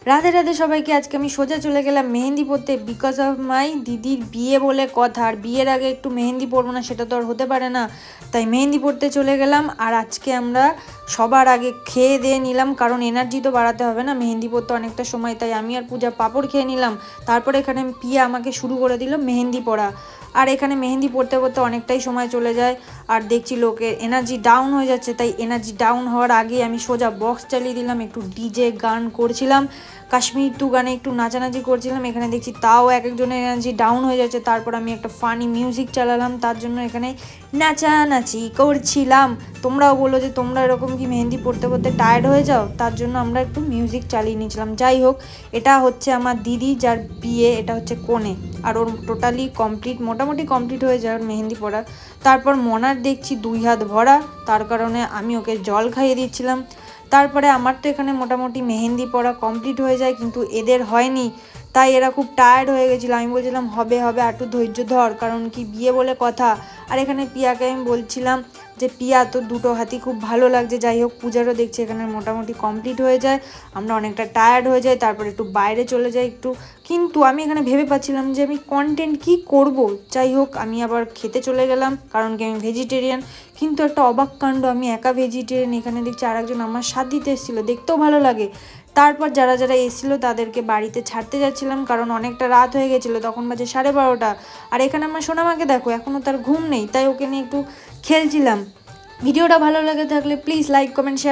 রাধে রাধে সবাইকে। আজকে আমি সোজা চলে গেলাম মেহেন্দি পরতে, বিকজ অফ মাই দিদির বিয়ে বলে কথা। আর বিয়ের আগে একটু মেহেন্দি পরবো না সেটা তো আর হতে পারে না, তাই মেহেন্দি পরতে চলে গেলাম। আর আজকে আমরা সবার আগে খেয়ে দিয়ে নিলাম, কারণ এনার্জি তো বাড়াতে হবে না মেহেন্দি পরতে অনেকটা সময়। তাই আমি আর পূজা পাঁপড় খেয়ে নিলাম। তারপরে এখানে পিয়া আমাকে শুরু করে দিল মেহেন্দি পরা। আর এখানে মেহেন্দি পরতে পরতে অনেকটাই সময় চলে যায়। আর দেখছি লোকের এনার্জি ডাউন হয়ে যাচ্ছে, তাই এনার্জি ডাউন হওয়ার আগেই আমি সোজা বক্স চালিয়ে দিলাম, একটু ডিজে গান করছিলাম, কাশ্মীর টু গানে একটু নাচানাচি করছিলাম। এখানে দেখছি তাও এক একজনের এনার্জি ডাউন হয়ে যাচ্ছে। তারপর আমি একটা ফানি মিউজিক চালালাম, তার জন্য এখানে নাচানাচি করছিলাম। তোমরাও বলো যে তোমরা এরকম কি মেহেন্দি পড়তে পড়তে টায়ার্ড হয়ে যাও, তার জন্য আমরা একটু মিউজিক চালিয়ে নিয়েছিলাম। যাই হোক, এটা হচ্ছে আমার দিদি যার বিয়ে, এটা হচ্ছে কনে। আর ওর টোটালি কমপ্লিট, মোটামুটি কমপ্লিট হয়ে যায় ওর মেহেন্দি পড়া। তারপর মনার দেখছি 2 হাত ভরা, তার কারণে আমি ওকে জল খাইয়ে দিচ্ছিলাম। তারপরে আমার তো এখানে মোটামুটি মেহেন্দি পড়া কমপ্লিট হয়ে যায়, কিন্তু এদের হয়নি, তাই এরা খুব টায়ার্ড হয়ে গেছিলো। আমি বলছিলাম হবে হবে, একটু ধৈর্য ধর, কারণ কি বিয়ে বলে কথা। আর এখানে পিয়াকে আমি বলছিলাম যে পিয়া তো দুটো হাতই খুব ভালো লাগছে। যাই হোক, পূজারও দেখছি এখানে মোটামুটি কমপ্লিট হয়ে যায়, আমরা অনেকটা টায়ার্ড হয়ে যাই, তারপর একটু বাইরে চলে যাই একটু। কিন্তু আমি এখানে ভেবে পাচ্ছিলাম যে আমি কন্টেন্ট কি করব। যাই হোক, আমি আবার খেতে চলে গেলাম, কারণ কি আমি ভেজিটেরিয়ান। কিন্তু একটা অবাক কাণ্ড, আমি একা ভেজিটেরিয়ান, এখানে দেখছি আরেকজন আমার সাথ দিতে এসেছিলো, দেখতেও ভালো লাগে। তারপর যারা যারা এসেছিলো তাদেরকে বাড়িতে ছাড়তে যাচ্ছিলাম, কারণ অনেকটা রাত হয়ে গেছিলো, তখন বাজে 12:30। আর এখানে আমার সোনামাকে দেখো, এখনও তার ঘুম নেই, তাই ওকে নিয়ে একটু খেলছিলাম। ভিডিওটা ভালো লাগে থাকলে প্লিজ লাইক কমেন্ট শেয়ার।